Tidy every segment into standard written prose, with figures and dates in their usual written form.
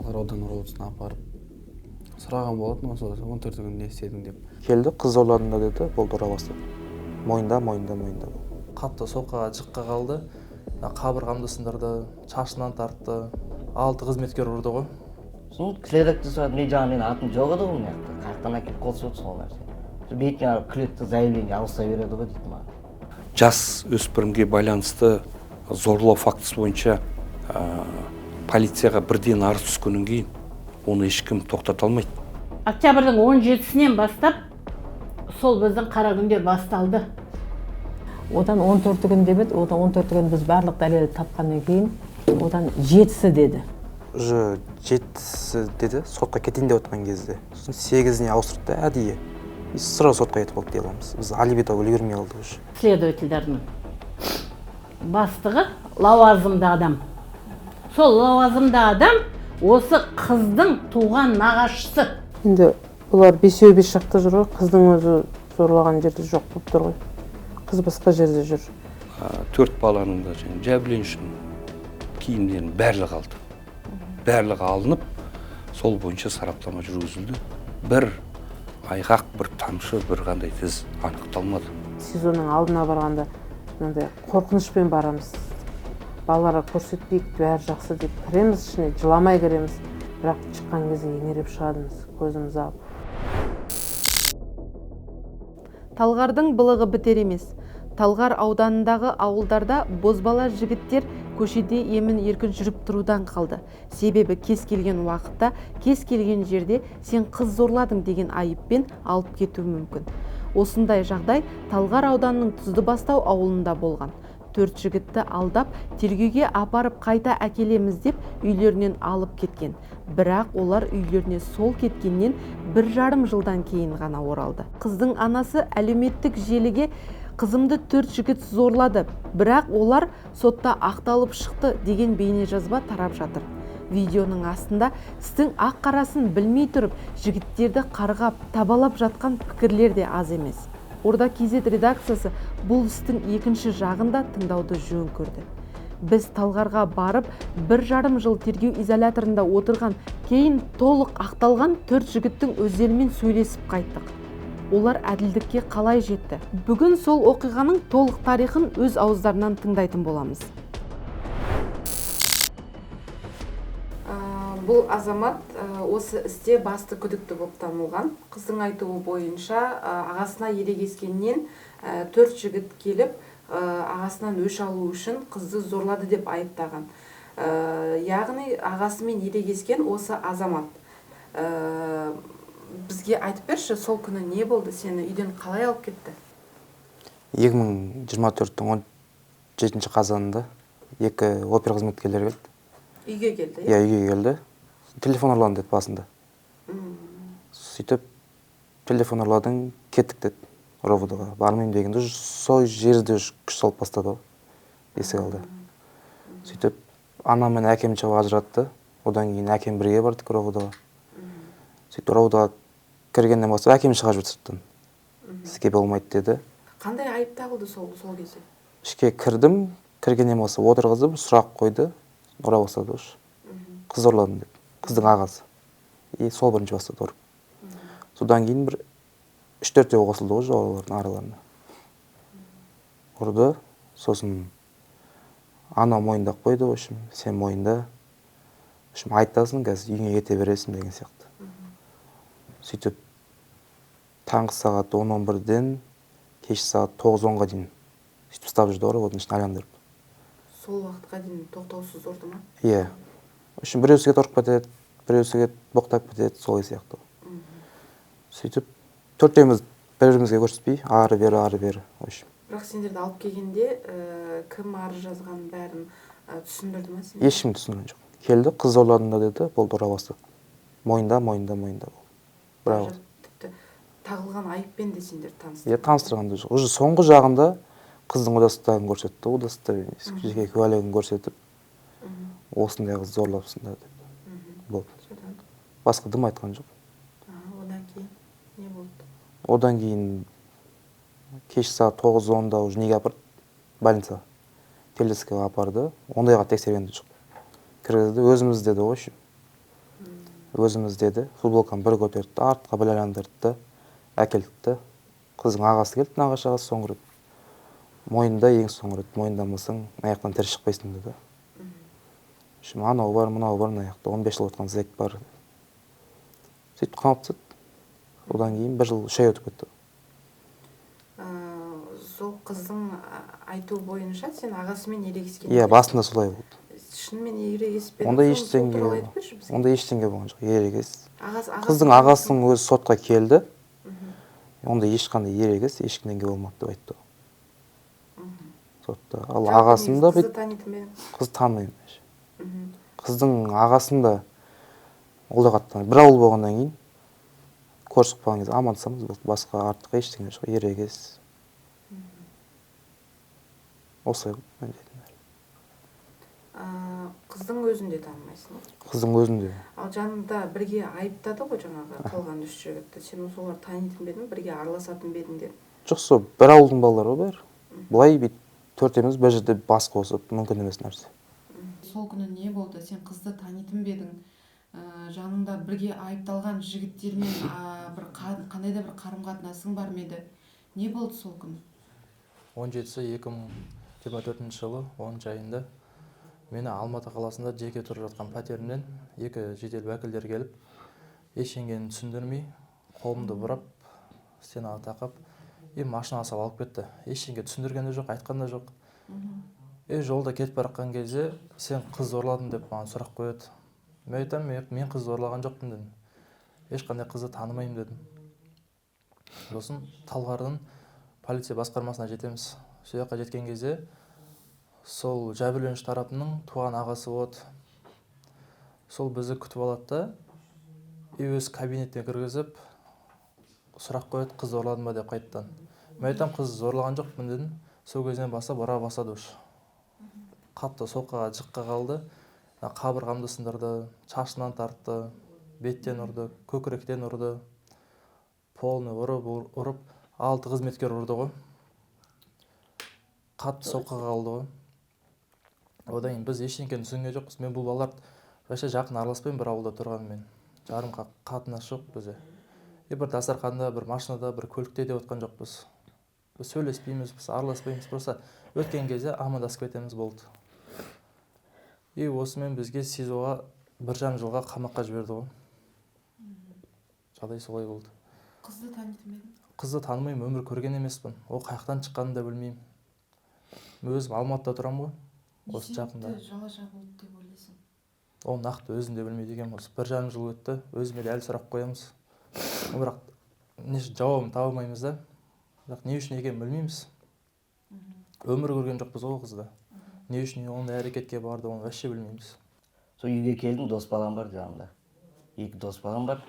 Талғар аудан ровдысына апарып сұраған болатын, осы 14 күн не істедің деп. Келді, қыз зорладың да деді, болды ұра бастады. Мойында. Қатты соққыға жыққа қалды. Қабырғамды сындырды, шашынан тартты. 6 қызметкер ұрды ғой. Сосын следователь сұрады, мен жаңа менің атым жоқ еді ғой мына жақта. Қаяқтан әкеліп қосып отырсың ол нәрсе. Бетіне алып күлетті заявление алыса береді ғой дейді маған. Жас өспірімге байланысты зорлау фактісі бойынша полицияға бірден арыз түскеннен кейін оны ешкім тоқтата алмайды. Октябрьдің 17-сінен бастап сол біздің қара күндер басталды. Одан 14 күн демеді, одан 14 күн біз барлық дәлелді тапқаннан кейін, одан 7-сі деді. Уже 7-сі деді, сотқа кетейін деп отқан кезде. Сосын 8-іне ауыстырды да әдейі. Сразу сотқа кетіп алды деламыз. Біз алиби тауып үлгермей қалдық уже. Следовательдердің бастығы лауазымды адам. Сол лауазымды адам осы қыздың туған нағашысы. Енді бұлар бесеу-бес жақта жүр ғой, қыздың өзі зорлаған жерде жоқ болып тұр ғой. Қыз басқа жерде жүр. 4 баланың да жәбірленушінің киімдерінің барлығы алды. Барлығы алынып, сол бойынша сараптама жүргізілді. Бір айғақ, бір тамшы, бір қандай тіз анықталмады. Сезонның алдына барғанда қорқынышпен барамыз. Балаларға көрсетпейік, бәрі жақсы деп кіреміз ішіне, жыламай кіреміз. Бірақ шыққан кезде еңіреп шығадымыз, көзіміз алып. Талғардың былығы бітер емес. Талғар ауданындағы ауылдарда бозбала жігіттер көшеде емін-еркін жүріп тұрудан қалды. Себебі кез келген уақытта, кез келген жерде сен қыз зорладың деген айыппен алып кетуі мүмкін. Осындай жағдай Талғар ауданының Тұздыбастау ауылында болған. 4 жігітті алдап, тергеуге апарып қайта әкелеміз деп үйлерінен алып кеткен. Бірақ олар үйлеріне сол кеткеннен 1,5 жылдан кейін ғана оралды. Қыздың анасы әлеуметтік желіге қызымды 4 жігіт зорлады, бірақ олар сотта ақталып шықты деген бейнежазба тарап жатыр. Видеоның астында істің ақ-қарасын білмей тұрып, жігіттерді қарғап, табалап жатқан пікірлер де аз емес. Орда KZ редакциясы бұл істің екінші жағында тыңдауды жөн көрді. Біз Талғарға барып, 1,5 жыл тергеу изоляторында отырған, кейін толық ақталған 4 жігіттің өздерімен сөйлесіп қайттық. Олар әділдікке қалай жетті? Бүгін сол оқиғаның толық тарихын өз ауыздарынан тыңдайтын боламыз. Бұл азамат осы істе басты күдікті болып танылған. Қыздың айтуы бойынша ағасына ерегескеннен 4 жігіт келіп, ағасынан өш алу үшін қызды зорлады деп айыптаған. Яғни ағасымен ерегескен осы азамат. Бізге айтып берші, сол күні не болды, сені үйден қалай алып кетті? 2024-тің 17 қазанында 2 опер қызметкерлері келді. Үйге келді? Иә, үйге келді. Телефон ұрлады деді басында. Сөйтіп, телефон ұрладың, кеттік деді ровдыға. Бармайым дегенде, сол жерде күш салып бастады, есік алды. Сөйтіп, анам мен әкем шығып ажыратты. Одан кейін әкем бірге бардық ровдыға. Сөйтіп, ровдыға кіргеннен бастап әкем шыға жүрді сырттан. Сізге болмайды деді. Қандай айып тағылды сол кезде? Ішке кірдім, кіргеннен бастап отырғызып, сұрақ қойды, ұра бастады. Қыз зорладым деп, қыздың ағасы. Сол бірінші бастады ұрып. Содан кейін бір 3-4 қосылды ғой олардың араларына. Ұрды, сосын ана мойындап қойды, сен мойында. Айтасың, қазір үйіңе кете бересің деген сияқты. Сөйтіп, таңғы сағат 10-11-ден кеш сағат 9-10-ға дейін сөйтіп ұстап жүрді ғой, оның ішін айландырып. Сол уақытқа дейін тоқтаусыз ұрды ма? Иә. Біреусіге ұрып кетеді, біреусіге боқтап кетеді, солай сияқты. Сөйтіп, төртеуміз бір-бірімізге көрсетпей, ары-бері. Бірақ сендерді алып келгенде кім арыз жазған бәрін түсіндірді ме сен? Ешкім түсінген жоқ. Келді, қыз зорладың да деді, болды ұра бастады. Мойында. Тіпті тағылған айыппен де сендер таныстырған? Иә, таныстырған да жоқ. Уже соңғы жағында қыздың одастықтарын көрсетті, жеке куәлігін көрсетіп, осындай қыз зорлапсың да деп. Болды. Басқа дым айтқан жоқ. Одан кейін не болды? Одан кейін кеш сағат 9-10-да уже неге апарды? Больница. Келесіге апарды. Ондайға тексерген де жоқ. Кіргізді, өзіміз деді ғой. өзіміз деді, футболканы бір көтерді, артқа байландырды, әкелді. Қыздың ағасы келді, нағашы ағасы соңғы рет. Мойында ең соңғы рет, мойындамасаң, аяқтан тірі шықпайсың деді. Анау бар, мынау бар, мына жақта 15 жыл отқан зәк бар. Сөйтіп қамап тастады. Одан кейін 1 жыл 3 ай өтіп кетті. Сол қыздың айтуы бойынша сен ағасымен ерегескен. Иә, басында солай болды. Шынымен ерегеспедің? Онда ештеңе болған жоқ, ерегес. Қыздың ағасының өзі сотқа келді. Онда ешқандай ерегес, ешкімнен болмады деп айтты. Сотта. Ал ағасын да қызды танитын ба едің? Қыз танымаймын. Қыздың ағасын да ол да қатты. Бір ауыл болғаннан кейін көрісіп қалған кезде амандасамыз болды. Басқа артық ештеңе жоқ, ерегес. Осылай мен дейтін. Қыздың өзін де танымайсың? Қыздың өзін де. Ал жанында бірге айыптады ғой жаңағы қалған 3 жігітті. Сен солар танитын ба едің, бірге араласатын ба едің деп? Жоқ, сол бір ауылдың балалары ғой бәрі. Былай бүйтіп төртеуміз бір жерде бас қосып мүмкін емес нәрсе. Сол күні не болды? Сен қызды танитын ба едің? Жаныңда бірге айыпталған жігіттермен қандай да бір қарым-қатынасың бар ма еді? Не болды сол күні? 17-сі 2024 жылы 10 айында мені Алматы қаласында жеке тұрып жатқан пәтерімнен 2 жедел уәкілдер келіп, ештеңені түсіндірмей, қолымды бұрап, стенаға тақап, машинаға салып алып кетті. Ештеңе түсіндірген де жоқ, айтқан да жоқ. Жолда кетіп бара жатқан кезде сен қыз зорладың деп маған сұрақ қояды. Мен айтамын, мен қыз зорлаған жоқпын дедім. Ешқандай қызды танымаймын дедім. Сосын Талғардың полиция басқармасына жетеміз. Сол жаққа жеткен кезде сол жәбірленуші тарапының туған ағасы болады. Сол бізді күтіп алады да, өз кабинетіне кіргізіп сұрақ қояды, қыз зорладың ба деп қайтадан. Мен айтамын, қыз зорлаған жоқпын дедім. Сол кезден бастап ұра бастады уж. Қатты соққыға жыққа қалды. Қабырғамды сындырды, шашынан тартты, беттен ұрды, көкіректен ұрды. Полны ұрып, 6 қызметкер ұрды ғой. Қатты соққыға қалды ғой. Одан кейін біз ештеңені түсінген жоқпыз. Мен бұл балаларды вообще жақын араласпаймын, бір ауылда тұрғанмен. Жарым қатынас жоқ бізде. Бір дастарханда, бір машинада, бір көлікте де отқан жоқпыз. Біз сөйлеспейміз, біз араласпаймыз, просто өткен кезде амандасып кетеміз болды. Осымен бізге СИЗОға 1,5 жылға қамаққа жіберді ғой. Жағдай солай болды. Қызды танитын ба едің? Қызды танымаймын, өмір көрген емеспін. Ол қаяқтан шыққанын да білмеймін. Мен өзім Алматыда тұрамын ғой. Осы жақында. Не себепті жала болды деп ойлайсың? Ол нақты өзім де білмейді екен. 1,5 жыл өтті. Өзіме де әлі сұрақ қоямыз. Бірақ жауабын таба алмаймыз да. Бірақ не үшін екенін білмейміз. Өмір көрген жоқпыз ол қызды. Не үшін ондай әрекетке барды, оны вообще білмейміз. Сол үйге келдім, дос балам бар жанымда. 2 дос балам бар.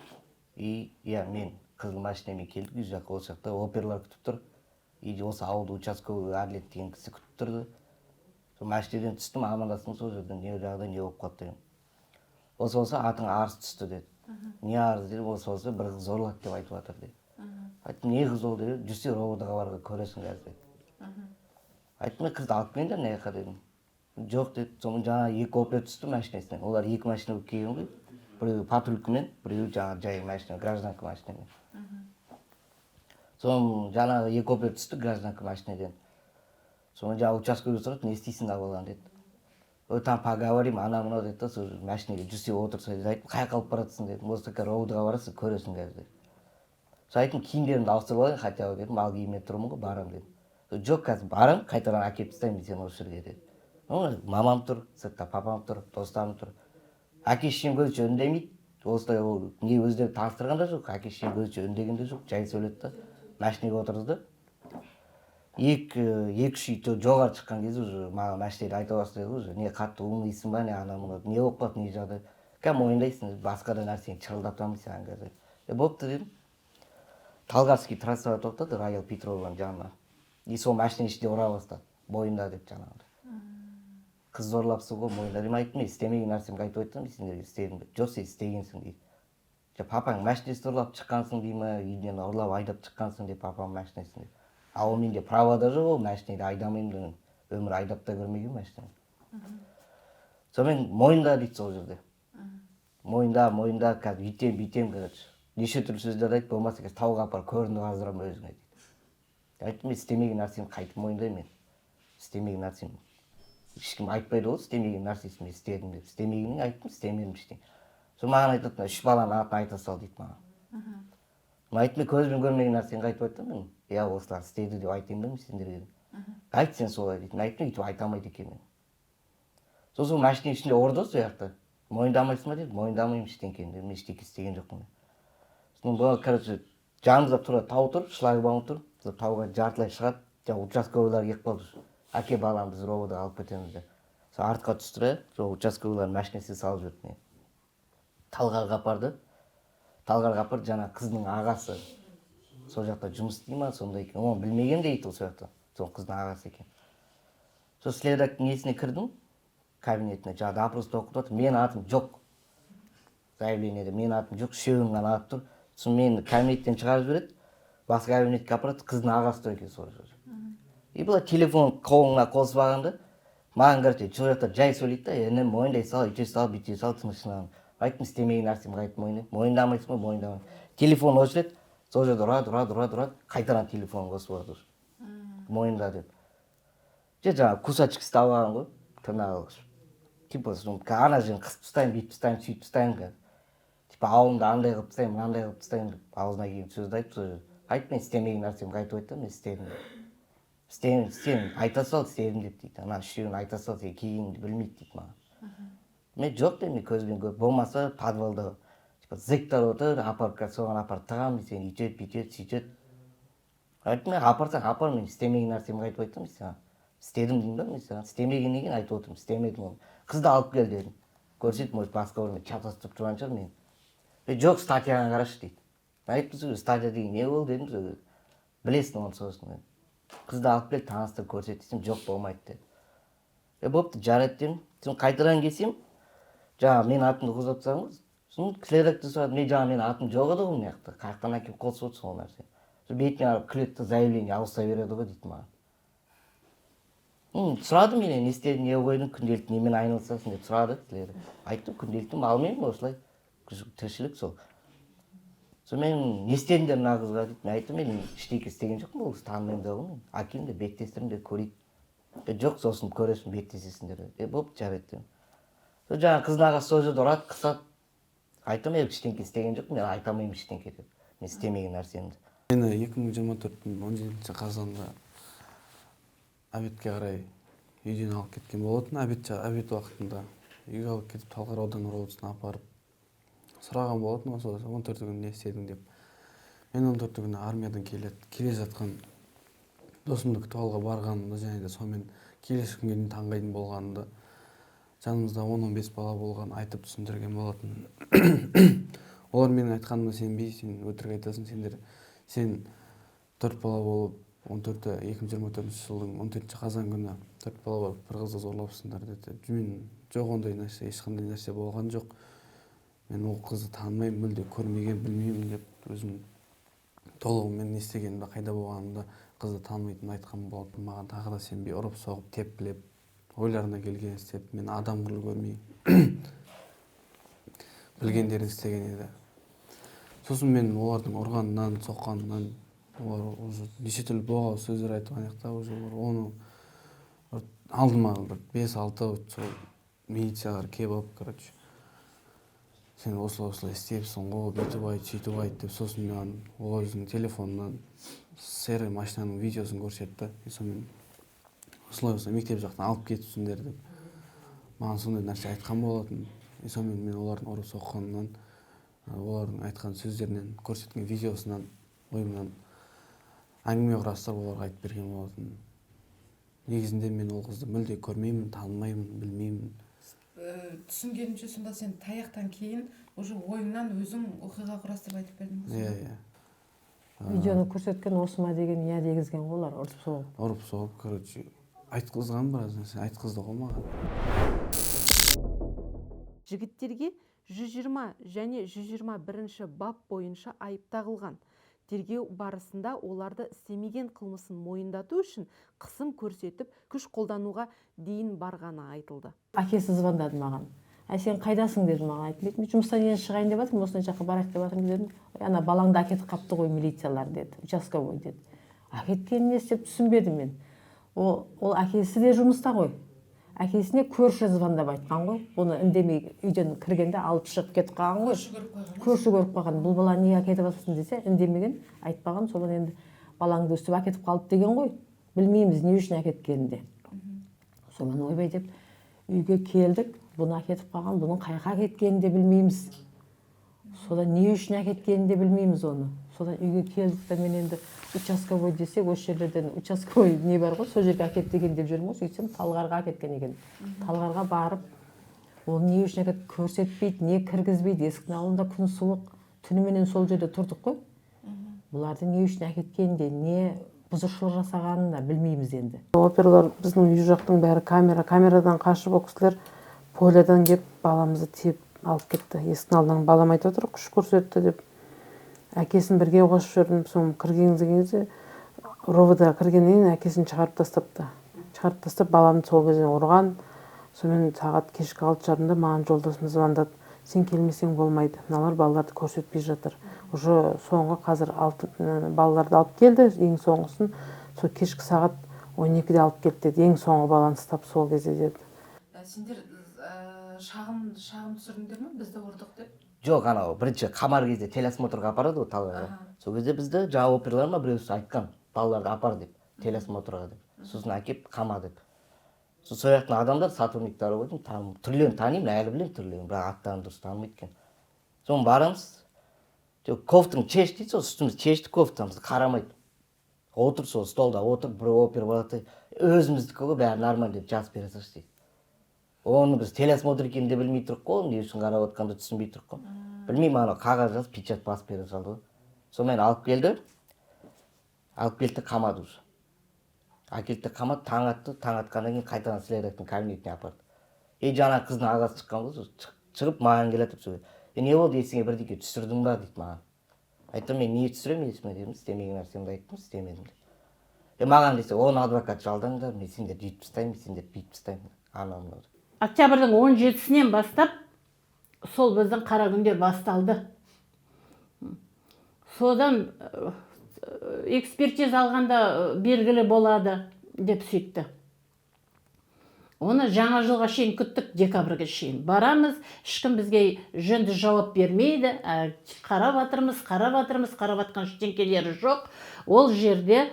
Мен қызыл машинамен келдік, үй жаққа ол жақта оперлар күтіп тұр. Осы ауылда участковый әділет деген кісі күтіп тұрды. Сол машинадан түстім, амандастым, сол жерден не жағдай, не болып қалды деген. Осы болса атыңа арыз түсті деді. Не арыз деді, осы болса бір қыз зорлады деп айтып жатыр деді. Айттым, не қыз ол деді, жүрсе ровдыға барып көресің қазір деді. Айттым, қызды алып келіңдер мына жаққа дедім. Жоқ деді, соның жаңа 2 опер түсті машинасынан. Олар 2 машина болып келген ғой. Біреуі патрулькімен, біреуі жаңа жай машина, гражданка машинамен. Соның жаңа 2 опер түсті гражданка машинадан. Соны жаңа участковый сұрады, не істейсің да баланы деді. Там поговорим, ана мынау деді, сол машинаға жүрсе отырса деді. Айттым, қай қалып баратсың дедім. Осы ровдыға барасың, көресің қазір деді. Сол айттым, киімдерімді ауыстырып алайын, хотя бы дедім, ал киіммен тұрмын ғой, барам дедім. Жоқ, қазір барам, қайтадан әкеліп тастаймын сені осы жерге деді. Мамам тұр, сыртта папам тұр, достарым тұр. Әке-шешем көзінше үндемейді. Осылай ол не өздері таныстырған да жоқ, әке-шешем көзінше үндеген де жоқ, жай сөйлетті. Машинаға отырғызды. 2-3 үй жоғары шыққан кезде уже маған машинада айта бастады уже, не қатты умыйсың ба, не ана мына, не болып қалды, не жағдай. Мойындайсың, басқа да нәрсені шырылдап тұрмын саған қазір. Болыпты дедім. Талғарский трассаға тоқтады, Роял Петрованың жанына. Сол машина ішінде ұра бастады, бойында деп жаңағыдай. Қыз зорлапсың ғой, мойында деп айттым, істемеген нәрсемді айтып айтсам, сендер істедің бе? Жоқ, сен істегенсің дейді. Папаң машинасы ұрлап шыққансың дей ма, үйден ұрлап айдап шыққансың деп папаң машинасын деп. Ал менде права да жоқ, ол машинайды айдамаймын деген. Өмір айдап та көрмеген машинаны. Сонымен мойында дейді сол жерде. мойында қазір бүйтем короче. Неше түрлі сөздерді айтып, болмаса қазір тауға апарып көрінді қаздырам өзіңе дейді. Айттым, мен істемеген нәрсені қайтып мойындаймын мен. Істемеген нәрсем. Ешкім айтпайды ғой, істемеген нәрсесін мен істедім деп. Істемегенін айттым, істемедім ештеңе. Сол маған айтады, 3 баланың атын айта сал дейді маған. Мен айттым, мен көзбен көрмеген нәрсені қайтып айтамын мен. Я осылар істеді деп айтайын ба мен сендерге. Айт сен солай дейді. Мен айттым, өйтіп айта алмайды екенмін. Сосын машина ішінде ұрды сол жақта. Мойындамайсың ба деді, мойындамаймын ештеңені дедім, мен ештеңе істеген жоқпын. Сосын бұл короче жанымызда тұр, тау тұр, шлагбаум тұр. Сол тауға жартылай шығады, жаңағы участковыйлар келіп қалды. Әке балам біз ровода алып кетеміз деп. Сол артқа түстіре, сол участковыйлар машинасына салып жүрді. Талғарға апарды. Талғарға апарды, жаңа қыздың ағасы. Сол жақта жұмыс істей ма, сондай екен. Оны білмеген дейді ол жақта. Сол қыздың ағасы екен. Сол следователь несіне кірдім, кабинетіне, жаңа допросты оқып отыр. Менің атым жоқ. Заявлениеде менің атым жоқ, үшеуінің ғана аты тұр. Сосын мені кабинеттен шығарып жібереді. Басқа кабинетке апарады, қыздың ағасы тұр екен сол жерде. И былай телефон қолыңа қосып алғанда, маған короче, сол жақта жай сөйлейді да, інім мойындай сал, үйте сал, бүйте сал, тыныштығын. Айттым, істемеген нәрсем қайтып мойындаймын. Мойындамайсың ба, мойындамаймын. Телефон өшіреді, сол жерде ұрады, қайтадан телефон қосып алады. Мойында деп. Жаңағы кусачки ұстап алған ғой, тырнағы. Типа, ана жерін қысып тастаймын, бүйтіп тастаймын, сөйтіп тастаймын. Типа, ауылымда андай қылып тастаймын, мынандай қылып тастаймын деп аузына келген сөзді айтып сол жерде. Айттым, мен істемеген нәрсемді қайтып айтамын, мен істедім деп. Сен айта сал, істедім деп дейді. Ана үшеуін айта сал, сен кейініңді білмейді дейді маған. Мен жоқ деймін, мен көзбен көріп, болмаса подвалда зектар отыр, апарып соған апарып тығамын, сен үйтеді, бүйтеді, сөйтеді. Айттым, мен апарсаң апар, мен істемеген нәрсемді қайтып айтамын саған. Істедім деймін ба, мен саған істемегеннен кейін айтып отырмын, істемедім оны. Қызды алып кел дедім. Көрсетіп, может басқа орынмен чатастырып тұрған шығар мен. Жоқ, статьяға қарашы дейді. Айттым, статья деген не болды дедім, білесің оны сосын. Қызды алып кел, таныстырып көрсет десем, жоқ болмайды деді. Бопты, жарайды дедім. Сосын қайтадан келсем, жаңа мен атымды қозғап тастадыңыз. Сосын следователь сұрады, мен жаңа менің атым жоқ еді ғой мына жақта. Қаяқтан әкеліп қосып отырсың ол нәрсе. Сол бетіне қарап күледі, заявление ауыса береді ғой дейді маған. Сұрады менен, не істедің, не қойдың, күнделікті немен айналысасың деп сұрады следователь. Айттым, күнделікті алмаймын осылай. Тіршілік сол. Сол мен не істедіңдер мына қызға дейді. Мен айттым, мен ештеңе істеген жоқпын, ол қыз танымаймын да ғой мен. Әкелің де беттестірім де көрейік. Жоқ, сосын көресің, беттесесіңдер. Болып жарайды дедім. Сол жаңағы қыздың ағасы сол жерде ұрады, қысады. Айттым, мен ештеңе істеген жоқпын, мен айта алмаймын ештеңе деп. Мен істемеген нәрсемді. Мені 2024-тің 17 қазанда обедке қарай үйден алып кеткен болатын. Обед уақытында үйге алып кетіп, Талғар ауданы ровдысына апарып сұраған болатын, осы 14 күн не істедің деп. Мен 14 күні армиядан келе жатқан досымды күтіп алуға барғанымды және де сонымен келесі күнге дейін таңғайдың болғанымды, жанымызда 10-15 бала болған айтып түсіндірген болатын. Олар менің айтқаныма сенбей, сен өтірік айтасың, сен 4 бала болып 2024 жылдың 14 қазан күні 4 бала болып бір қызды зорлапсыңдар деді. Мен жоқ, ондай нәрсе, ешқандай нәрсе болған жоқ. Мен ол қызды танымаймын, мүлде көрмеген, білмеймін деп өзім толығымен не істегенімді, қайда болғанымды, қызды танымайтынымды айтқан болатын. Маған тағы да сенбей, ұрып соғып, тепкілеп, ойларына келген істеп, мен адам құрлы көрмей білгендерін істеген еді. Сосын мен олардың ұрғанынан, соққанынан, олар уже неше түрлі боғау сөздер айтып аяқта, уже оны алдыма бір 5-6 милициялар келіп алып, короче, сен осылай істепсің ғой, бүйтіп айт, сөйтіп айт деп. Сосын мен ол өзінің телефонынан серый машинаның видеосын көрсетті. Сонымен осылай мектеп жақтан алып кетіпсіңдер деп маған сондай нәрсе айтқан болатын. Сонымен мен олардың ұрып соққанынан, олардың айтқан сөздерінен, көрсеткен видеосынан, ойымнан әңгіме құрастырып оларға айтып берген болатын. Негізінде мен ол қызды мүлде көрмеймін, танымаймын, білмеймін. Түсінгенімше, сонда сен таяқтан кейін уже ойыңнан өзің оқиға құрастырып айтып бердің бе? Иә. Видеоны көрсеткен осы ма деген я дегізген ғой олар, ұрып соғып. Ұрып соғып, короче, айтқызған біраз нәрсе, айтқызды ғой маған. Жігіттерге 120 және 121 бап бойынша айып тағылған. Тергеу барысында оларды істемеген қылмысын мойындату үшін қысым көрсетіп, күш қолдануға дейін барғаны айтылды. Әкесі звондады маған. сен қайдасың деді маған. Айттым, мен жұмыстан енді шығайын деп жатырмын, осындай жаққа барайық деп жатырмын дедім. Ана балаңды әкетіп қапты ғой милициялар деді, участковой деді. Әкеткені не істеп түсінбедім мен. Ол әкесі де жұмыста ғой. Әкесіне көрші звондап айтқан ғой. Оны үндемей үйден кіргенде алып шығып кетіп қалған ғой. Көрші көріп қалған. Бұл бала неге әкетіп жатырсың десе, үндемеген, айтпаған. Содан енді балаңды өстіп әкетіп қалды деген ғой. Білмейміз не үшін әкеткенін де. Содан ойбай деп үйге келдік. Бұны әкетіп қалған, бұның қайға әкеткенін де білмейміз. Содан не үшін әкеткенін де білмейміз оны. Содан үйге келдік та мен енді участковой десек, осы жерлерден участковой не бар ғой, сол жерге әкет деген деп жүрмін ғой. Сөйтсем Талғарға әкеткен екен. Талғарға барып, ол не үшін әкетіп көрсетпейді, не кіргізбейді. Есіктің алдында күн суық, түніменен сол жерде тұрдық қой. Бұларды не үшін әкеткенін де, не бұзушылық жасағанын да білмейміз енді. Оперлар біздің үй жақтың бәрі камерадан қашып, ол кісілер полядан келіп баламызды тиіп алып кетті. Есіктің алдынан балам айтып отыр, күш көрсетті деп. Әкесін бірге қосып жүрдім. Соң кірген кезде ровдға кіргеннен кейін әкесін шығарып тастапты. Шығарып тастап баламды сол кезде ұрған. Сонымен сағат кешкі 6:30-да маған жолдасым звондады. Сен келмесең болмайды. Мыналар балаларды көрсетпей жатыр. Уже соңғы қазір балаларды алып келді. Ең соңғысын сол кешкі сағат 12-де алып келді деді. Ең соңғы баланы ұстап сол кезде деді. Сендер шағым түсірдіңдер ме? Бізді ұрдық деп? Жоқ, анау бірінші қамар кезде телосмотрға апарады ғой Талғарға. Сол кезде бізді жаңа оперлар ма біреусі айтқан, балаларды апар деп, телосмотрға деп. Сосын әкеп қама деп. Сол жақтың адамдар сотрудниктары ғой, түрлерін танимын, әлі білемін түрлерін, бірақ аттарын дұрыс танымайды екен. Соны барамыз, кофтың чеш дейді, сол үстіміз чешті кофтамыз қарамайды. Отыр сол столда, отыр, бір опер болады, өзіміздікі ғой, бәрі нормально деп жазып бере салшы дейді. Оны біз телосмотр екенін де білмей тұрық қой, не үшін қарап отқанды түсінбей тұрық қой. Білмеймін, ана қағаз жазып, печат басып бере салды ғой. Сонымен алып келді қамады уже. Әкелді қамады, таң атты, таң атқаннан кейін қайтадан следователдің кабинетіне апарды. Жаңа қыздың ағасы шыққан ғой, шығып маған келатып сөйледі. Не болды, есіңе бірдеңе түсірдің ба дейді маған. Айттым, мен не түсіремін есіме дедім, істемеген нәрсемді айттым, істемедім деп. Маған десе, оны адвокат жалдаңдар, мен сендерді үйтіп тастаймын, сендерді бүйтіп тастаймын. Анау. Октябрьдің 17-сінен бастап сол біздің қара күндер басталды. Содан экспертиза алғанда белгілі болады деп сөйтті. Оны жаңа жылға шейін күттік, декабрьге шейін. Барамыз, ешкім бізге жөнді жауап бермейді. Қарап жатырмыз, қарап жатқан ештеңелері жоқ. Ол жерде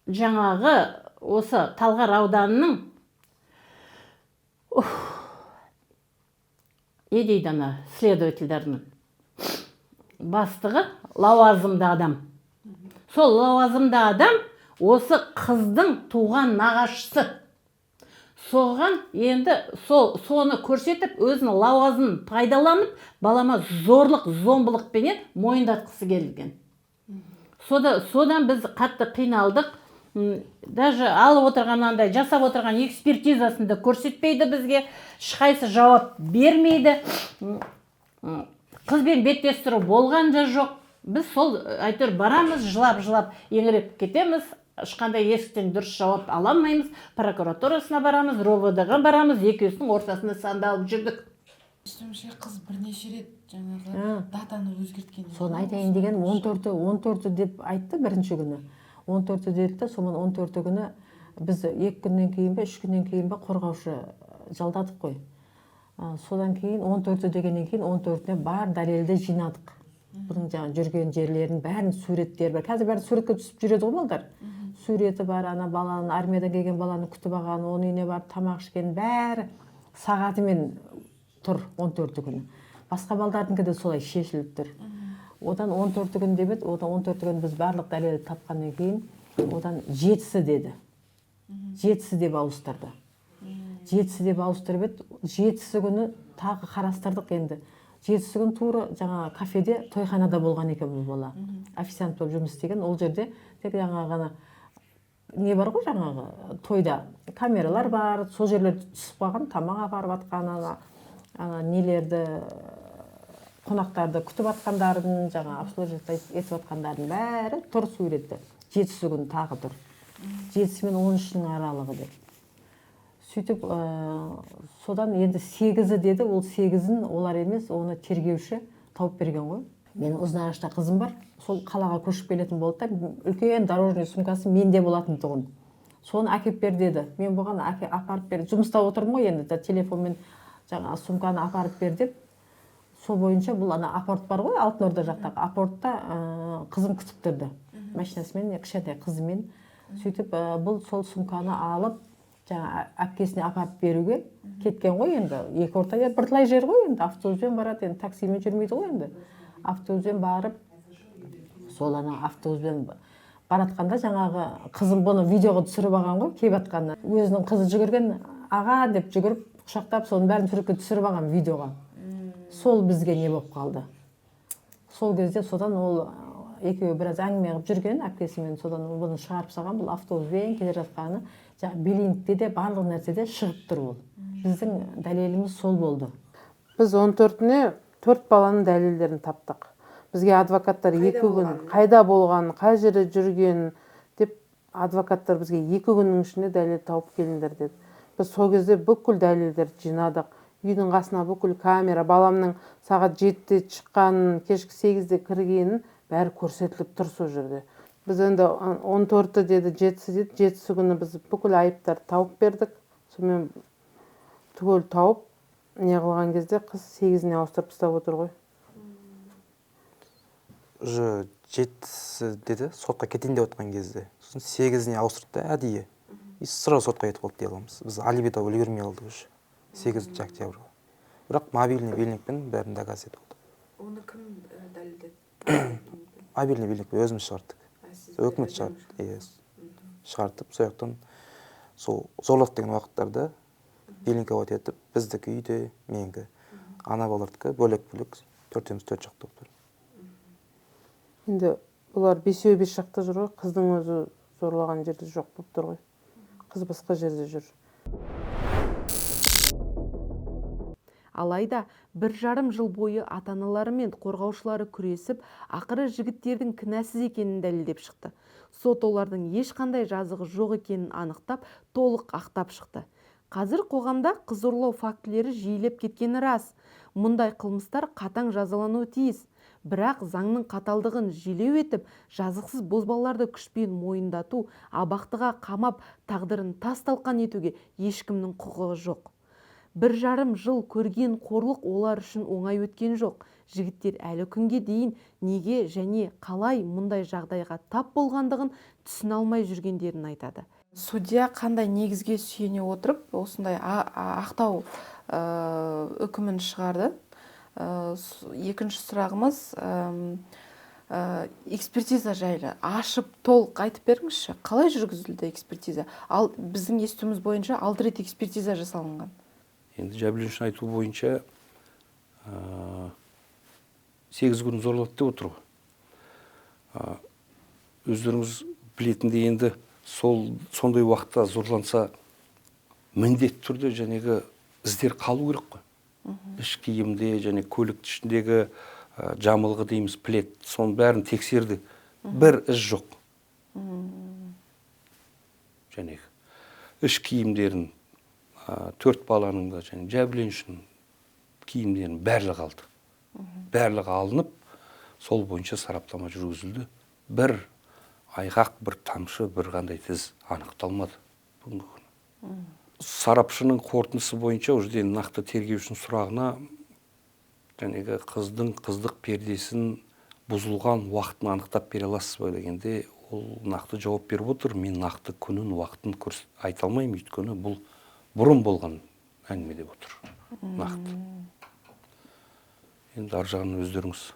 жаңағы осы Талғар ауданының дейді ана следовательдердің бастығы лауазымды адам. Сол лауазымды адам осы қыздың туған нағашысы. Соған енді соны көрсетіп, өзінің лауазымын пайдаланып, балама зорлық, зомбылықпенен мойындатқысы келген. Содан біз қатты қиналдық. Даже алып отырғанандай, жасап отырған экспертизасында көрсетпейді бізге, ешқайсы жауап бермейді. Қызбен беттестіру болған да жоқ. Біз сол әйтеуір барамыз, жылап еңіреп кетеміз. Ешқандай есіктен дұрыс жауап аламаймыз. Прокуратурасына барамыз, ровд-ға барамыз, екеуісінің ортасында сандалып жүрдік. Естуімше қыз бірнеше рет жаңағы датаны өзгерткен. Соны айтайын деген 14 деп айтты бірінші күні. 14 деді, сонымен 14 күні біз 2 күннен кейін бе, 3 күннен кейін бе қорғаушы жалдадық қой. Содан кейін 14 дегеннен кейін 14-не бар дәлелді жинадық. Бұның жаңа жүрген жерлерінің бәрін суреттер бар. Қазір бәрі суретке түсіп жүреді ғой балдар. Суреті бар, ана баланы, армиядан келген баланы күтіп алған, оның үйіне барып тамақ ішкен, бәрі сағатымен тұр 14 күні. Басқа балдардыңқы да солай шешіліп тұр. Одан 14 күн деп еді, одан 14 күн біз барлық дәлелді тапқаннан кейін, одан 7-сі деді. 7-сі деп ауыстырды. 7-сі деп ауыстырып еді, 7-сі күні тағы қарастырдық енді. 7-сі күн тура жаңа кафеде, тойханада болған екен бұл бала. Официант болып жұмыс істеген, ол жерде тек жаңа не бар ғой жаңағы тойда камералар бар, сол жерлер түсіп қалған, тамақ апарып атқан, нелерді қонақтарды күтіп атқандардың, жаңа обслуживать етіп атқандардың бәрі тұр суретті. 7-сі күн тағы тұр. 7-сі мен 13-нің аралығы деп. сөйтіп содан енді 8-і деді, ол 8-ін олар емес, оны тергеуші тауып берген ғой. Менің Ұзынағашта қызым бар, сол қалаға көшіп келетін болды да, үлкен дорожный сумкасы менде болатын тұғын. Соны әкеп бер деді. Мен бұған апарып бер. Жұмыста отырмын ғой енді, телефонмен жаңа сумканы апарып бер деп. Сол бойынша бұл ана апорт бар ғой, Алтын Орда жақтағы апортта қызым күтіп тұрды. Машинасымен, кішкентай қызымен. Сөйтіп бұл сол сумканы алып, жаңа әпкесіне апарып беруге кеткен ғой енді. Екі ортада бірталай жер ғой енді, автобуспен барады, енді таксимен жүрмейді ғой енді. Автобуспен барып, сол ана автобуспен баратқанда жаңағы қызым бұны видеоға түсіріп алған ғой, келіп жатқанда. Өзінің қызы жүгірген, аға деп жүгіріп, құшақтап, соның бәрін суретке түсіріп алған видеоға. Сол бізге не болып қалды. Сол кезде содан ол екеуі біраз әңгіме қылып жүрген әпкесімен, содан бұны шығарып салған, бұл автобуспен келе жатқаны, билингте де барлық нәрседе шығып тұр ол. Біздің дәлеліміз сол болды. Біз 14-не 4 баланың дәлелдерін таптық. Бізге адвокаттар 2 күн қайда болғанын, қай жерде жүргенін деп адвокаттар бізге 2 күннің ішінде дәлел тауып келіңдер деді. Біз сол кезде бүкіл дәлелдерді жинадық. Үйдің қасына бүкіл камера, баламның сағат 7-де шыққанын, кешкі 8-де кіргенін бәрі көрсетіліп тұр сол жерде. Біз енді 14-і деді, 7-сі деді, 7-сі күні біз бүкіл айыптарды тауып бердік. Сонымен түгел тауып, не қылған кезде қыз 8-іне ауыстырып тастап отыр ғой. Уже 7-сі деді, сотқа кетейін деп отқан кезде. Сосын 8-іне ауыстырды әдейі. Сразу сотқа кетіп қалды дей аламыз. Біз алиби тауып үлгермей қалдық уже. 8 октябрьға. Бірақ мобильный билингпен бәрін доказ етіп алды. Оны кім дәлелдеді? Мобильный билингпен өзіміз шығардық. Өкімет шығартып, сол жақтан сол зорлық деген уақыттарда билинговать етіп, біздікі үйде, менікі, ана балардікі бөлек-бөлек, 4-еміз 4 жақта болып тұр. Енді бұлар 5-еу 5 жақта жүр ғой, қыздың өзі зорлаған жерде жоқ болып тұр ғой. Қыз басқа жерде жүр. Алайда 1,5 жыл бойы ата-аналары мен қорғаушылары күресіп, ақыры жігіттердің кінәсіз екенін дәлелдеп шықты. Сот олардың ешқандай жазығы жоқ екенін анықтап, толық ақтап шықты. Қазір қоғамда қыз ұрлау фактілері жиілеп кеткені рас. Мұндай қылмыстар қатаң жазалануы тиіс. Бірақ заңның қаталдығын желеу етіп, жазықсыз бозбалаларды күшпен мойындату, абақтыға қамап, тағдырын тас-талқан етуге ешкімнің құқығы жоқ. 1,5 жыл көрген қорлық олар үшін оңай өткен жоқ. Жігіттер әлі күнге дейін неге және қалай мұндай жағдайға тап болғандығын түсіне алмай жүргендерін айтады. Судья қандай негізге сүйене отырып, осындай ақтау үкімін шығарды. Екінші сұрағымыз, экспертиза жайлы ашып толық айтып беріңізші, қалай жүргізілді экспертиза? Ал біздің естуіміз бойынша 6 рет экспертиза жасалынған. Енді жәбірленушінің айтуы бойынша 8 күн зорлады деп отыр ғой. Өздеріңіз білетіндей енді сондай уақытта зорланса міндетті түрде жәнегі іздер қалу керек қой. Іш киімде және көлік ішіндегі жамылғы дейміз, плед, соның бәрін тексерді. Бір із жоқ. Жәнегі іш киімдерін 4 баланың да және жәбірленушінің киімдерін барлығы алды. Барлығы алынып, сол бойынша сараптама жүргізілді. Бір айғақ, бір тамшы, бір қандай тіз анықталмады бүгінгі күні. Сарапшының қорытындысы бойынша уже нақты тергеушінің сұрағына жәнегі қыздық пердесін бұзылған уақытын анықтап бере аласыз ба дегенде, ол нақты жауап беріп отыр. Мен нақты күнін, уақытын айта алмаймын, өйткені бұл бұрын болған әңгіме деп отыр. Нақты. Енді ар жағын өздеріңіз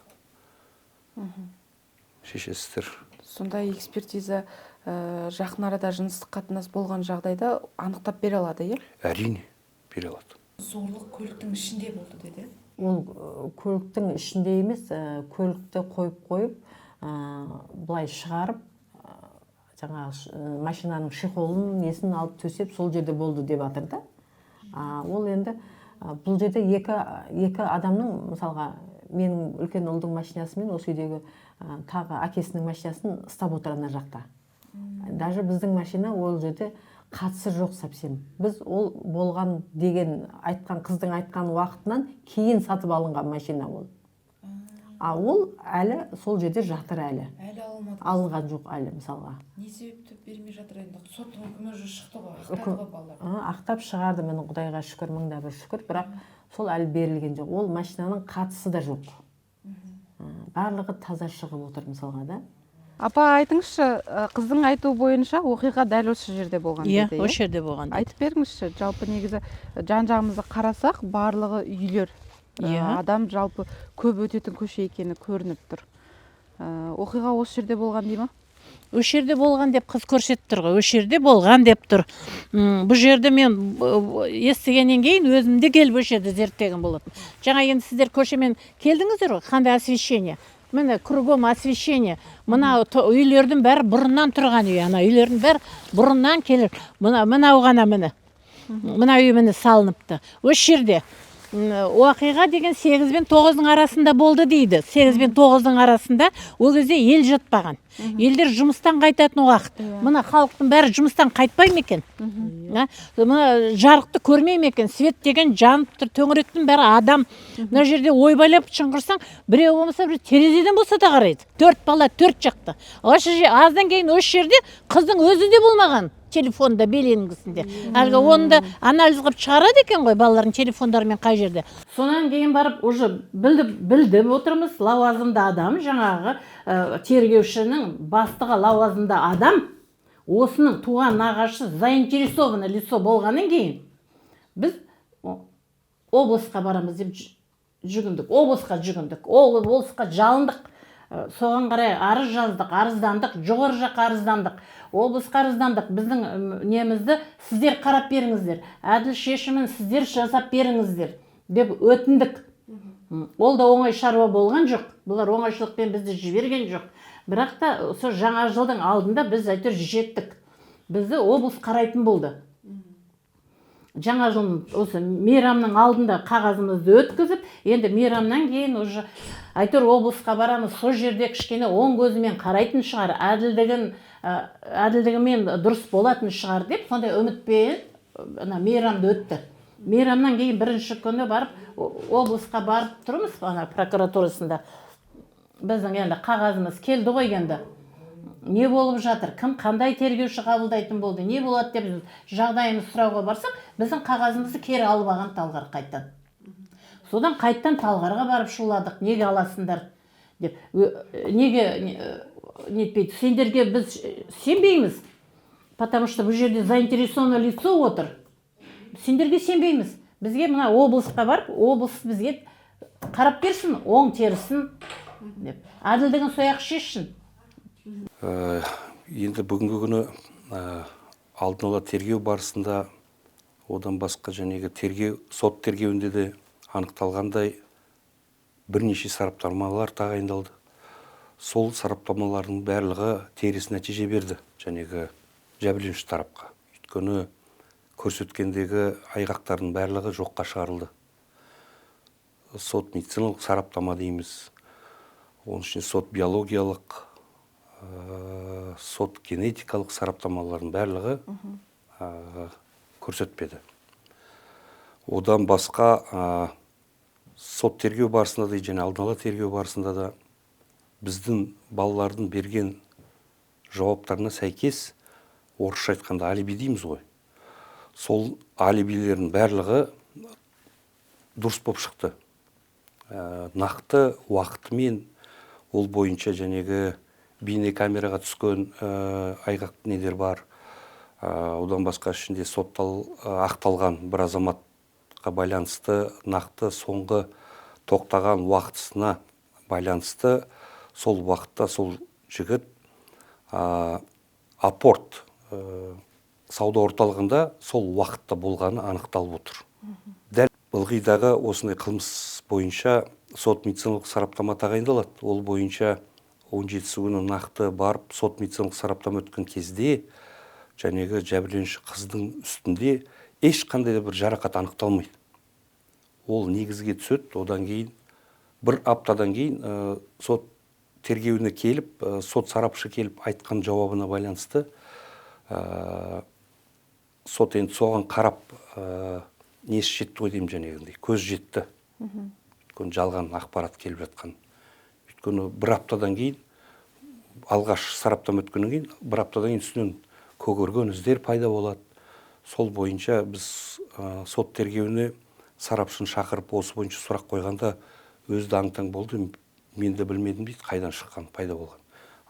шешесіздер. Сондай экспертиза жақын арада жыныстық қатынас болған жағдайда анықтап бере алады, е? Әрине, бере алады. Зорлық көліктің ішінде болды деді. Ол көліктің ішінде емес, көлікті қойып, былай шығарып, машинаның шихолын несін алып төсеп сол жерде болды деп жатыр да. Ол енді бұл жерде екі адамның, мысалға менің үлкен ұлдың машинасы мен осы үйдегі тағы әкесінің машинасын ұстап отыр ана жақта. Даже біздің машина ол жерде қатысы жоқ совсем. Біз ол болған деген айтқан қыздың айтқан уақытынан кейін сатып алынған машина ол. А ол әлі сол жерде жатыр әлі. Әлі алынбады. Алынған жоқ әлі мысалға. Не себепті бермей жатыр енді? Соттың үкімі уже шықты ғой, ақтады ғой балалар. Ақтап шығарды, міне Құдайға шүкір, мыңда бір шүкір, бірақ сол әлі берілген жоқ. Ол машинаның қатысы да жоқ. Барлығы таза шығып отыр мысалға да. Апа, айтыңызшы, қыздың айтуы бойынша оқиға дәл осы жерде болған деді. Осы жерде болған. Айтып беріңізші, жалпы негізі жан-жағымызды қарасақ, барлығы үйлер. Адам жалпы көп өтетін көше екені көрініп тұр. Оқиға осы жерде болған дей ма? Осы жерде болған деп қыз көрсетіп тұр ғой. Осы жерде болған деп тұр. Бұл жерде мен естігеннен кейін өзімде келіп осы жерде зерттеген болатын. Жаңа енді сіздер көшемен келдіңіздер ғой, қандай освещение. Міне кругом освещение. Мына үйлердің бәрі бұрыннан тұрған үй. Ана үйлердің бәрі бұрыннан келер. Мынау ғана міне. Мына үй міне салыныпты. Осы жерде оқиға деген 8 пен 9-ның арасында болды дейді. 8 пен 9-ның арасында ол кезде ел жатпаған. Елдер жұмыстан қайтатын уақыт. Мына халықтың бәрі жұмыстан қайтпай ма екен? Мына жарықты көрмей ме екен? Свет деген жанып тұр, төңіректің бәрі адам. Мына жерде ойбайлап шыңғырсаң, біреу болмаса бір терезеден болса да қарайды. 4 бала 4 жақты. Аздан кейін осы жерде қыздың өзі де болмаған. Телефонда беленгісінде. Әлгі оны да анализ қылып шығарады екен ғой балалардың телефондарымен қай жерде. Сонан кейін барып уже білдіп отырмыз, лауазымды адам, жаңағы тергеушінің бастығы лауазымды адам, осының туған нағашы заинтересованный лицо болғаннан кейін біз облысқа барамыз деп жүгіндік, облысқа жалындық. Соған қарай арыз жаздық, арыздандық, жоғары жаққа арыздандық, облысқа арыздандық. Біздің немізді сіздер қарап беріңіздер, әділ шешімін сіздер жасап беріңіздер деп өтіндік. Ол да оңай шаруа болған жоқ. Бұлар оңайшылықпен бізді жіберген жоқ. Бірақ та сол жаңа жылдың алдында біз әйтеуір жеттік. Бізді облыс қарайтын болды. Жаңа жыл осы мейрамның алдында қағазымызды өткізіп, енді мейрамнан кейін уже әйтеуір облысқа барамыз, сол жерде кішкене оң көзімен қарайтын шығар, әділдігімен дұрыс болатын шығар деп, сондай үмітпен мейрамды өтті. Мейрамнан кейін бірінші күні барып, облысқа барып тұрмыз, прокуратурасында. Біздің енді қағазымыз келді ғой енді. Не болып жатыр, кім қандай тергеуші қабылдайтын болды, не болады деп жағдайымыз сұрауға барсақ, біздің қағазымызды кері алып алған Талғар қайттан. Содан қайттан Талғарға барып шуладық, неге аласыңдар деп. Неге нетпейді, сендерге біз сенбейміз, потому что бұл жерде заинтересованное лицо отыр. Сендерге сенбейміз. Бізге мына облысқа барып, облыс бізге қарап берсін, оң терісін деп. Әділдігін сояқ шешсін. Енді бүгінгі күні алдын ала тергеу барысында, одан басқа сот тергеуінде де анықталғандай бірнеше сараптамалар тағайындалды. Сол сараптамалардың барлығы теріс нәтиже берді жәбірленуші тарапқа. Өйткені көрсеткендегі айғақтардың барлығы жоққа шығарылды. Сот медициналық сараптама дейміз, оның ішінде сот биологиялық, сот генетикалық сараптамалардың барлығы көрсетпеді. Одан басқа сот тергеу барысында да, және алдын ала тергеу барысында да біздің балалардың берген жауаптарына сәйкес, орысша айтқанда алиби дейміз ғой. Сол алибилердің барлығы дұрыс болып шықты. Нақты уақытымен ол бойынша бейне камераға түскен айғақ недер бар. Одан басқа ішінде ақталған бір азаматқа байланысты, нақты соңғы тоқтаған уақытысына байланысты, сол уақытта сол жігіт апорт сауда орталығында сол уақытта болғаны анықталып отыр. Дәл ылғидағы осындай қылмыс бойынша сот медициналық сараптама тағайындалады. Ол бойынша 17 күні нақты барып, сот медициналық сараптама өткен кезде жәбірленуші қыздың үстінде ешқандай бір жарақат анықталмайды. Ол негізге түседі, одан кейін бір аптадан кейін сот тергеуіне келіп, сот сарапшы келіп айтқан жауабына байланысты сот енді соған қарап несі жетті ғой деймін, жәнегіндей көз жетті. Өйткені жалған ақпарат келіп жатқан. Өйткені бір аптадан кейін, алғаш сараптама өткеннен кейін, бір аптадан кейін үстінен көгерген іздер пайда болады. Сол бойынша біз сот тергеуіне сарапшыны шақырып осы бойынша сұрақ қойғанда өзі де аң-таң болды. Мен де білмедім дейді, қайдан шыққан пайда болған.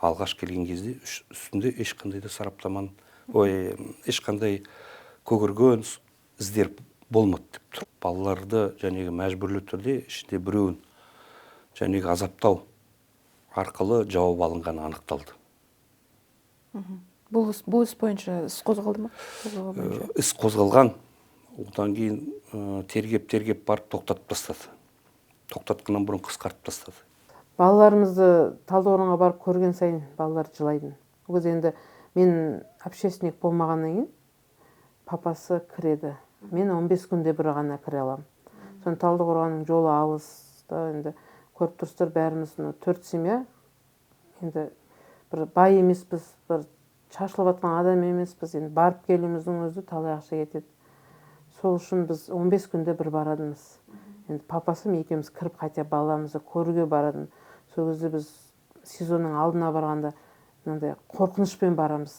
Алғаш келген кезде үстінде ешқандай да сараптаман, ешқандай көгерген іздер болмады деп тұр. Балаларды жәнегі мәжбүрлі түрде ішінде біреуін жәнегі азаптау арқылы жауап алынғаны анықталды. Бұл іс бойынша іс қозғалды ма? Іс қозғалған. Одан кейін тергеп барып тоқтатып тастады. Тоқтатқаннан бұрын қысқартып тастады. Балаларымызды Талдықорғанға барып көрген сайын балалар жылайды. Ол кезде енді мен общественник болмағаннан кейін папасы кіреді. Мен 15 күнде бір ғана кіре аламын. Соны Талдықорғанның жолы алыс, енді көріп тұрсыздар, бәріміз 4 семья. Енді бір бай емеспіз, бір шашылып жатқан адам емеспіз. Енді барып келуіміздің өзі талай ақша кетеді. Сол үшін біз 15 күнде бір барадымыз. Енді папасым екеуміз кіріп қайта баламызды көруге барадым. Сол кезде біз сезонның алдына барғанда қорқынышпен барамыз.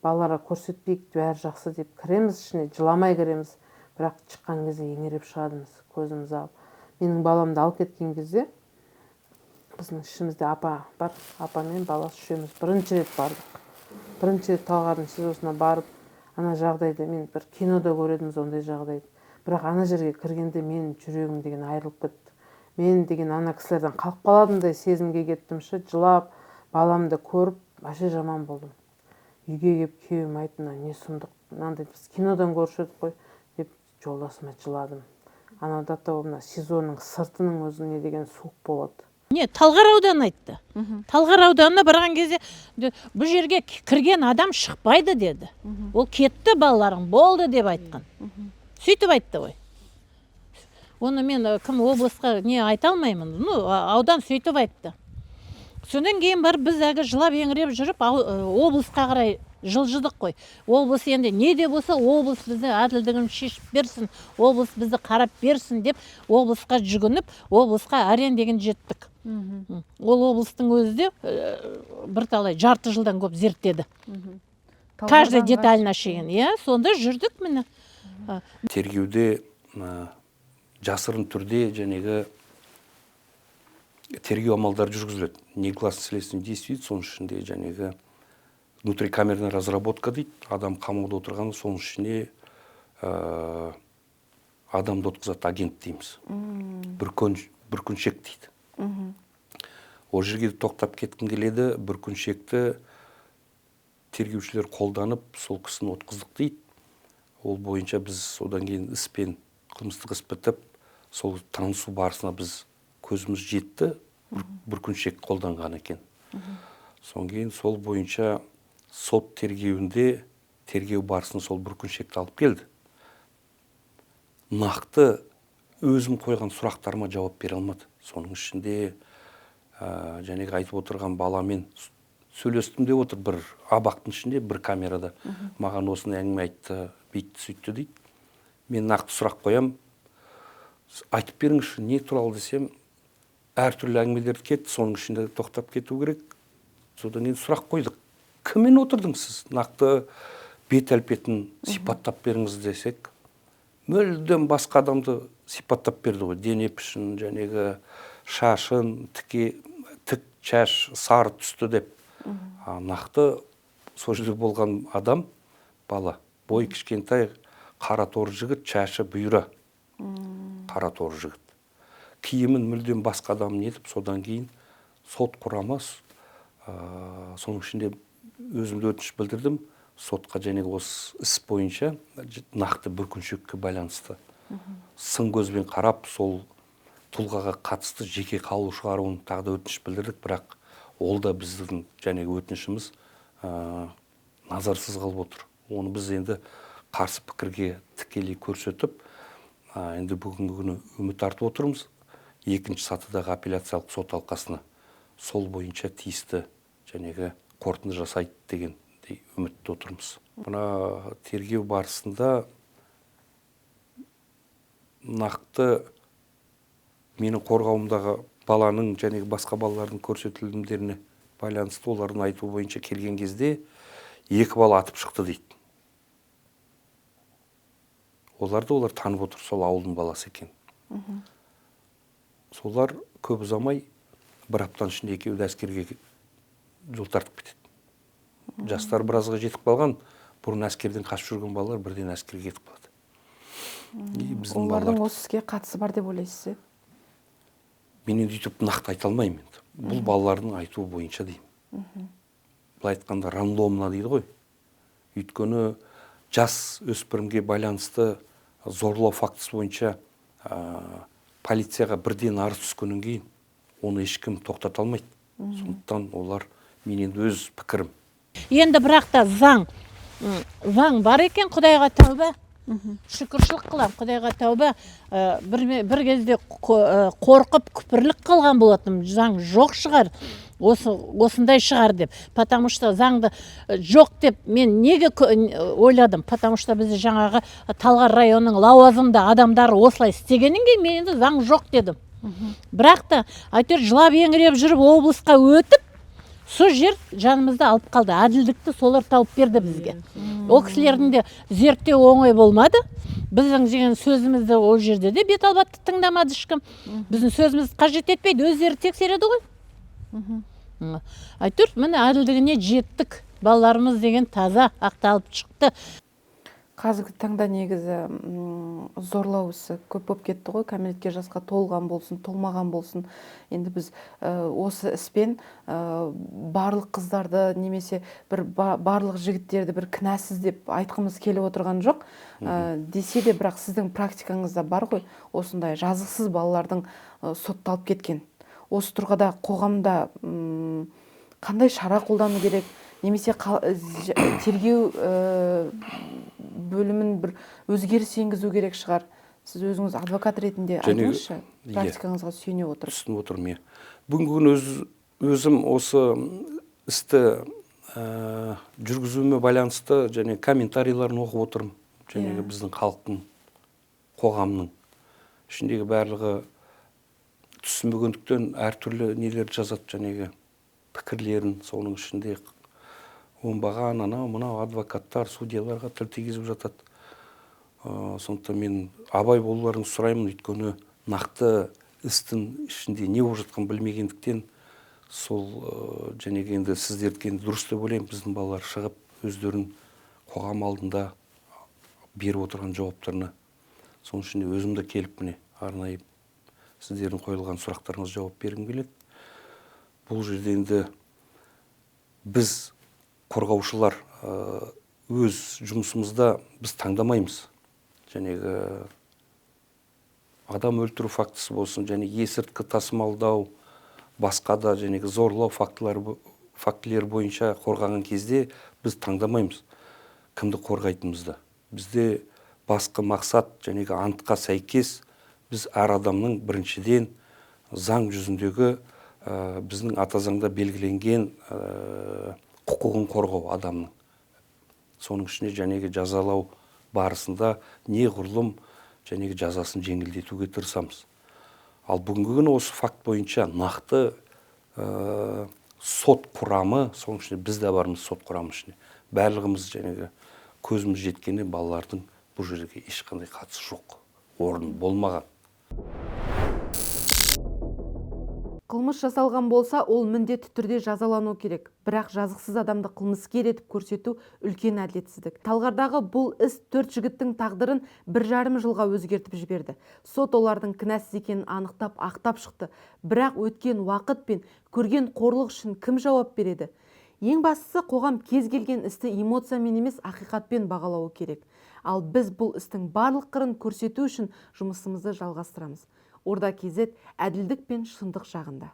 Балаларға көрсетпейік, бәрі жақсы деп кіреміз ішіне, жыламай кіреміз. Бірақ шыққан кезде еңіреп шығадымыз, көзіміз алып. Менің баламды алып кеткен кезде біздің ішімізде апа бар, апамен баласы үшеуміз бірінші рет бардық. Бірінші рет Талғардың СИЗОсына барып, ана жағдайды мен бір кинода көредім ондай жағдайды. Бірақ ана жерге кіргенде мен жүрегім деген айырылып кетті. Мен деген ана кісілерден қалып қаладымдай сезімге кеттім ше, жылап, баламды көріп, аше жаман болдым. Үйге келіп күйеуім айтты, не сұмдық, мынандай біз кинодан көруші едік қой деп жолдасыма жыладым. Анада мына СИЗОның сыртының өзі не деген суық болады. Не, Талғар ауданы айтты. Талғар ауданына барған кезде бұл жерге кірген адам шықпайды деді. Ол кетті, балаларың болды деп айтқан. Сөйтіп айтты ғой. Оны мен кім облысқа не айта алмаймын. Аудан сөйтіп айтты. Содан кейін барып біз әгі жылап еңіреп жүріп облысқа қарай жылжыдық қой. Облыс енді не де болса облыс бізді әділдігін шешіп берсін, облыс бізді қарап берсін деп облысқа жүгініп, облысқа әрең деген жеттік. Ол облыстың өзі де бірталай жарты жылдан көп зерттеді. Каждый деталына шейін. Сонда жүрдік міне. Тергеуде жасырын түрде жәнегі тергеу амалдары жүргізіледі. Негласный следственный действие, соның ішінде жәнегі внутрикамерная разработка дейді. Адам қамауда отырғаны, соның ішіне адамды отқызады, агент дейміз. Бүркіншек дейді. Ол жерге тоқтап кеткім келеді, бүркіншекті тергеушілер қолданып, сол кісіні отқыздық дейді. Ол бойынша біз одан кейін іспен, қылмыстық іс бітіп, сол танысу барысына біз көзіміз жетті, бүркіншек қолданған екен. Содан кейін сол бойынша сот тергеуінде тергеу барысында сол бүркіншекті алып келді. Нақты өзім қойған сұрақтарыма жауап бере алмады. Соның ішінде жәнегі айтып отырған баламен сөйлестім деп отыр, бір абақтың ішінде, бір камерада. Маған осыны әңгіме айтты, бүйтті, сөйтті дейді. Мен нақты сұрақ қоям, айтып беріңізші, не туралы десем, әртүрлі әңгімелер кетті, соның ішінде тоқтап кету керек. Содан кейін сұрақ қойдық. Кіммен отырдыңыз сіз? Нақты бет әлпетін сипаттап беріңіз десек, мүлдем басқа адамды сипаттап берді ғой. Дене пішін, жәнегі шашын, тік шаш, сары түсті деп. Нақты сол жерде болған адам, бала, бой кішкентай, қара торы жігіт, шашы бұйра. Қара торы жігіт. Киімін мүлдем басқа адам нетіп, содан кейін сот құрамас. Соның ішінде өзімді өтініш білдірдім. Сотқа жәнегі осы іс бойынша нақты бүркіншекке байланысты. Сын көзбен қарап, сол тұлғаға қатысты жеке қаулы шығаруын тағы да өтініш білдірдік, бірақ ол да біздің жәнегі өтінішіміз назарсыз қалып отыр. Оны біз енді қарсы пікірге тікелей көрсетіп, енді бүгінгі күні үміт артып отырмыз. Екінші сатыдағы апелляциялық сот алқасына сол бойынша тиісті жәнегі қорытынды жасайды деген дей үмітте отырмыз. Мына тергеу барысында нақты менің қорғауымдағы баланың және басқа балалардың көрсетілімдеріне байланысты олардың айтуы бойынша келген кезде 2 бала атып шықты дейді. Олар танып отыр, сол ауылдың баласы екен. Солар көп ұзамай 1 аптаның ішінде екеуі де әскерге жол тартып кетеді. Жастар біразға жетіп қалған, бұрын әскерден қашып жүрген балалар бірден әскерге кетіп қалады. Олардың осы іске қатысы бар деп ойлайсыз? Мен енді үйтіп нақты айта алмаймын. Бұл балалардың айтуы бойынша деймін. Былай айтқанда рандомно дейді ғой. Өйткені жас өспірімге байланысты зорлау фактісі бойынша полицияға бірден арыз түскеннен кейін оны ешкім тоқтата алмайды. Сондықтан олар мен енді өз пікірім. Енді бірақ та заң бар екен, Құдайға тәуба. Шүкіршілік қылам, Құдайға тәуба. Бір кезде қорқып күпірлік қалған болатым, заң жоқ шығар, осындай шығар деп. Потому что заңды жоқ деп мен неге ойладым? Потому что біз жаңағы Талғар районының лауазымды адамдары осылай істегеннен кейін мен енді заң жоқ дедім. Бірақ та әйтеуір жылап еңіреп жүріп облысқа өтіп, сол жер жанымызда алып қалды. Әділдікті солар тауып берді бізге. Ол кісілердің де зерттеу оңай болмады. Біздің деген сөзімізді ол жерде де бет албатты тыңдамады ешкім. Біздің сөзімізді қажет етпейді, өздері тексереді ғой. Әйтеуір міне әділдігіне жеттік. Балаларымыз деген таза ақталып шықты. Қазіргі таңда негізі зорлау ісі көп болып кетті ғой, кәмелетке жасқа толған болсын, толмаған болсын. Енді біз осы іспен барлық қыздарды немесе барлық жігіттерді бір кінәсіз деп айтқымыз келіп отырған жоқ. Десе де, бірақ сіздің практикаңызда бар ғой, осындай жазықсыз балалардың сотталып кеткен. Осы тұрғыда қоғамда қандай шара қолдану керек, немесе тергеу бөлімін бір өзгеріс енгізу керек шығар. Сіз өзіңіз адвокат ретінде айтыңызшы, практикаңызға сүйене отырып. Түсініп отырмын. Бүгінгі күні өзім осы істі жүргізуіме байланысты және комментарийларын оқып отырмын. Және біздің халықтың, қоғамның ішіндегі барлығы түсінбегендіктен әртүрлі нелерді жазады, жәнегі пікірлерін, соның ішінде оңбаған, мынау адвокаттар, судьяларға тіл тигізіп жатады. Сондықтан мен абай болуларыңызды сұраймын, өйткені нақты істің ішінде не болып жатқанын білмегендіктен сол жәнегі енді сіздерді дұрыс деп ойлаймын, біздің балалар шығып өздерін қоғам алдында беріп отырған жауаптарына. Соның ішінде өзімді келіп міне арнайы сіздердің қойылған сұрақтарыңызға жауап бергім келеді. Бұл жерде енді біз қорғаушылар өз жұмысымызда біз таңдамаймыз. Жәнегі адам өлтіру фактісі болсын, және есірткі тасымалдау, басқа да жәнегі зорлау фактілері бойынша қорғаған кезде біз таңдамаймыз кімді қорғайтынымызды. Бізде басқа мақсат, жәнегі антқа сәйкес біз әр адамның біріншіден заң жүзіндегі біздің ата заңда белгіленген құқығын қорғау адамның. Соның ішінде жәнегі жазалау барысында неғұрлым жәнегі жазасын жеңілдетуге тырысамыз. Ал бүгінгі күні осы факт бойынша нақты сот құрамы, соның ішінде біз де бармыз сот құрамы ішінде. Барлығымыз жәнегі көзіміз жеткені балалардың бұл жерге ешқандай қатысы жоқ, орын болмаған. Қылмыс жасалған болса, ол міндетті түрде жазалану керек. Бірақ жазықсыз адамды қылмыскер етіп көрсету үлкен әділетсіздік. Талғардағы бұл іс 4 жігіттің тағдырын 1,5 жылға өзгертіп жіберді. Сот олардың кінәсіз екенін анықтап, ақтап шықты. Бірақ өткен уақыт пен көрген қорлық үшін кім жауап береді? Ең бастысы, қоғам кез келген істі эмоциямен емес, ақиқатпен бағалауы керек. Ал біз бұл істің барлық қырын көрсету үшін жұмысымызды жалғастырамыз. Орда КЗ әділдік пен шындық жағында.